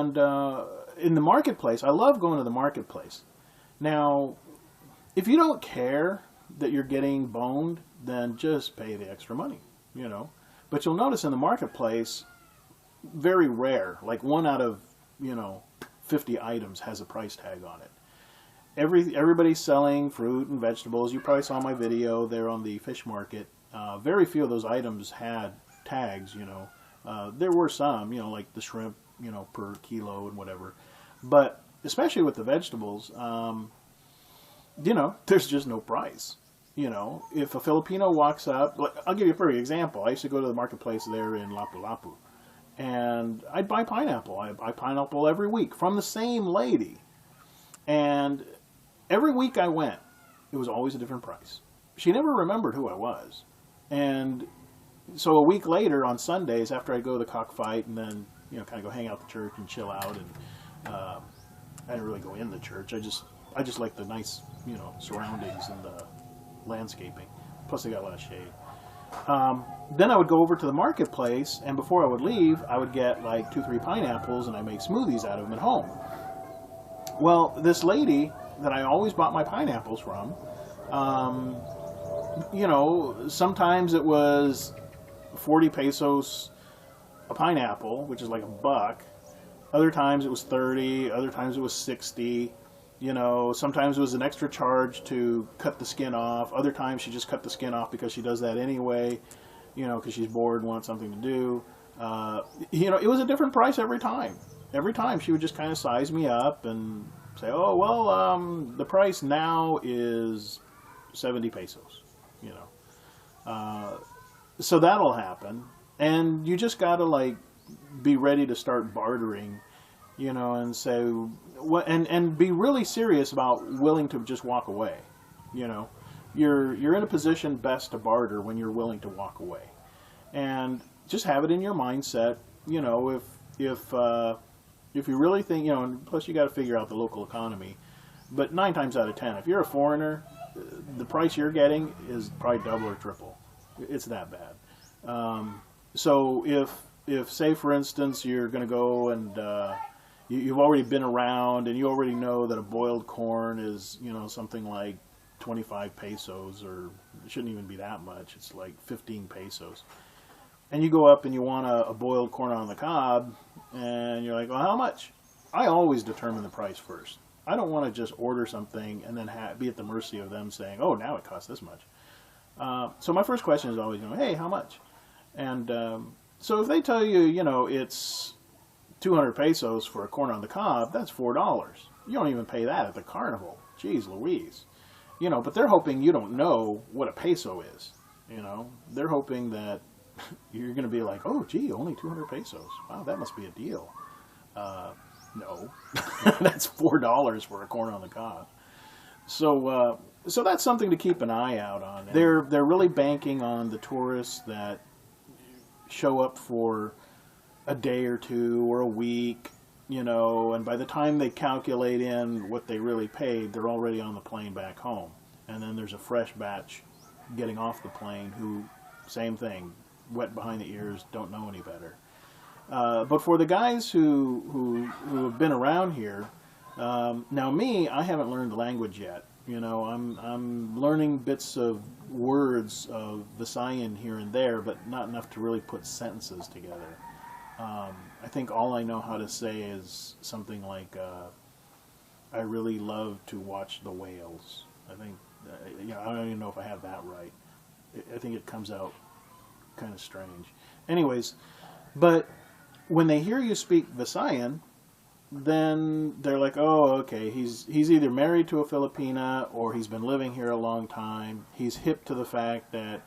And in the marketplace, I love going to the marketplace. Now, if you don't care that you're getting boned, then just pay the extra money, you know. But you'll notice in the marketplace, very rare, like 1 out of, 50 items has a price tag on it. Everybody's selling fruit and vegetables. You probably saw my video there on the fish market. Very few of those items had tags, There were some, like the shrimp, per kilo and whatever. But especially with the vegetables, there's just no price. If a Filipino walks up, I'll give you a perfect example. I used to go to the marketplace there in Lapu-Lapu, and I'd buy pineapple. I buy pineapple every week from the same lady. And every week I went, it was always a different price. She never remembered who I was. And so a week later on Sundays, after I'd go to the cockfight and then, kind of go hang out at the church and chill out, and I didn't really go in the church. I just like the nice, surroundings and the landscaping. Plus they got a lot of shade. Then I would go over to the marketplace, and before I would leave, I would get like 2-3 pineapples, and I make smoothies out of them at home. Well, this lady that I always bought my pineapples from, sometimes it was 40 pesos a pineapple, which is like $1. Other times it was 30, other times it was 60. Sometimes it was an extra charge to cut the skin off. Other times she just cut the skin off because she does that anyway, because she's bored and wants something to do. It was a different price every time. Every time she would just kind of size me up and say, oh, well, the price now is 70 pesos, So that'll happen. And you just got to, be ready to start bartering, and say, and be really serious about willing to just walk away. You're in a position best to barter when you're willing to walk away, and just have it in your mindset. If you really think, and plus you got to figure out the local economy. But 9 times out of 10, if you're a foreigner, the price you're getting is probably double or triple. It's that bad. So if say for instance you're going to go and you've already been around and you already know that a boiled corn is, something like 25 pesos, or it shouldn't even be that much. It's like 15 pesos. And you go up and you want a boiled corn on the cob, and you're like, well, how much? I always determine the price first. I don't want to just order something and then be at the mercy of them saying, oh, now it costs this much. So my first question is always, hey, how much? And so if they tell you, it's 200 pesos for a corn on the cob, that's $4. You don't even pay that at the carnival. Jeez Louise. But they're hoping you don't know what a peso is. They're hoping that you're going to be like, oh, gee, only 200 pesos. Wow, that must be a deal. No, that's $4 for a corn on the cob. So that's something to keep an eye out on. They're really banking on the tourists that show up for a day or two or a week, and by the time they calculate in what they really paid, they're already on the plane back home. And then there's a fresh batch getting off the plane who, same thing, wet behind the ears, don't know any better. But for the guys who have been around here, now me, I haven't learned the language yet. I'm learning bits of words of Visayan here and there, but not enough to really put sentences together. I think all I know how to say is something like, I really love to watch the whales. I think, I don't even know if I have that right. I think it comes out kind of strange. Anyways, but when they hear you speak Visayan, then they're like, oh, okay, he's either married to a Filipina or he's been living here a long time. He's hip to the fact that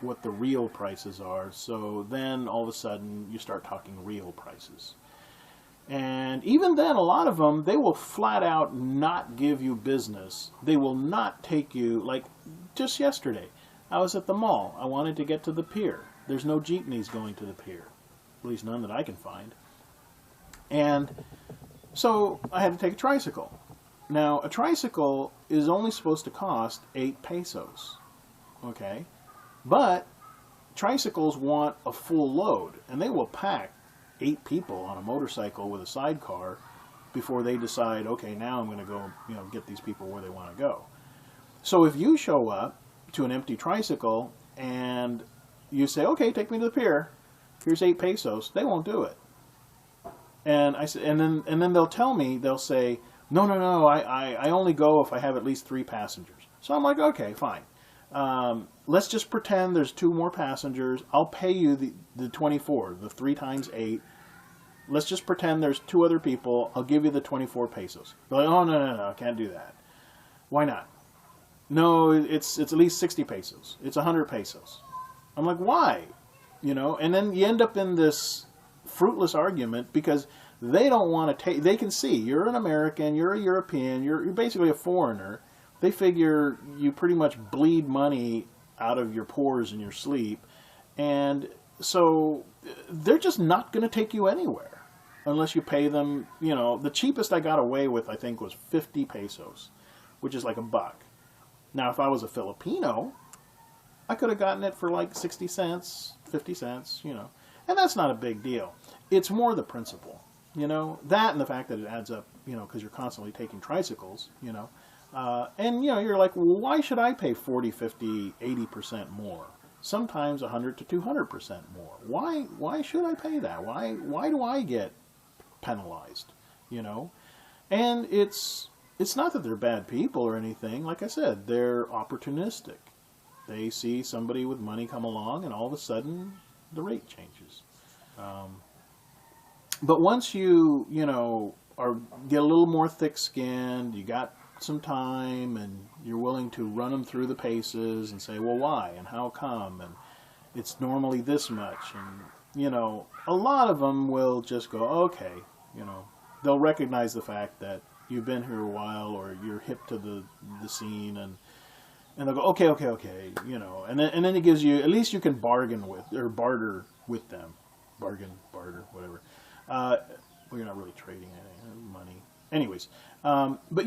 what the real prices are. So then all of a sudden you start talking real prices. And even then, a lot of them, they will flat out not give you business. They will not take you, like just yesterday, I was at the mall. I wanted to get to the pier. There's no jeepneys going to the pier, at least none that I can find. And so I had to take a tricycle. Now, a tricycle is only supposed to cost 8 pesos, okay? But tricycles want a full load, and they will pack 8 people on a motorcycle with a sidecar before they decide, okay, now I'm going to go, get these people where they want to go. So if you show up to an empty tricycle and you say, okay, take me to the pier, here's 8 pesos, they won't do it. And then they'll tell me, they'll say, no, I only go if I have at least 3 passengers. So I'm like, okay, fine. Let's just pretend there's 2 more passengers. I'll pay you the 24, the 3 times 8. Let's just pretend there's 2 other people. I'll give you the 24 pesos. They're like, oh, no, I can't do that. Why not? No, it's at least 60 pesos. It's 100 pesos. I'm like, why? And then you end up in this fruitless argument because they don't want to take, they can see you're an American, you're a European, you're basically a foreigner. They figure you pretty much bleed money out of your pores in your sleep. And so they're just not going to take you anywhere unless you pay them, the cheapest I got away with, I think, was 50 pesos, which is like $1. Now, if I was a Filipino, I could have gotten it for like 60 cents, 50 cents, and that's not a big deal. It's more the principle, that and the fact that it adds up, because you're constantly taking tricycles, and, you're like, well, why should I pay 40, 50, 80% more? Sometimes 100 to 200% more. Why should I pay that? Why do I get penalized, And it's not that they're bad people or anything. Like I said, they're opportunistic. They see somebody with money come along, and all of a sudden, the rate changes. But once you, get a little more thick-skinned, you got some time, and you're willing to run them through the paces and say, well, why and how come, and it's normally this much, and a lot of them will just go, okay, they'll recognize the fact that you've been here a while, or you're hip to the scene, and they'll go, okay, and then it gives you, at least you can bargain with, or barter with them, barter, whatever. Well, you're not really trading anything, money. Anyways, but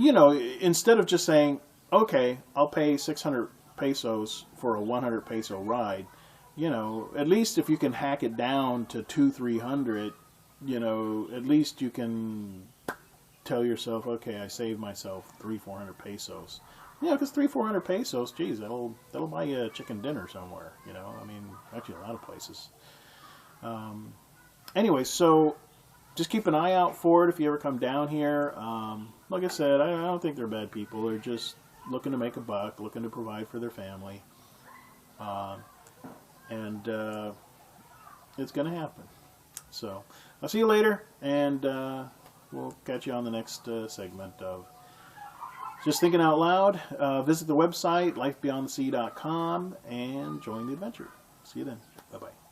instead of just saying, okay, I'll pay 600 pesos for a 100 peso ride, at least if you can hack it down to 200-300, at least you can tell yourself, okay, I saved myself 300-400 pesos. Because 300-400 pesos, geez, that'll buy you a chicken dinner somewhere. I mean, actually a lot of places. Anyway, so just keep an eye out for it if you ever come down here. Like I said, I don't think they're bad people. They're just looking to make a buck, looking to provide for their family. And it's going to happen. So I'll see you later, and we'll catch you on the next segment of Just Thinking Out Loud. Visit the website, lifebeyondthesea.com, and join the adventure. See you then. Bye-bye.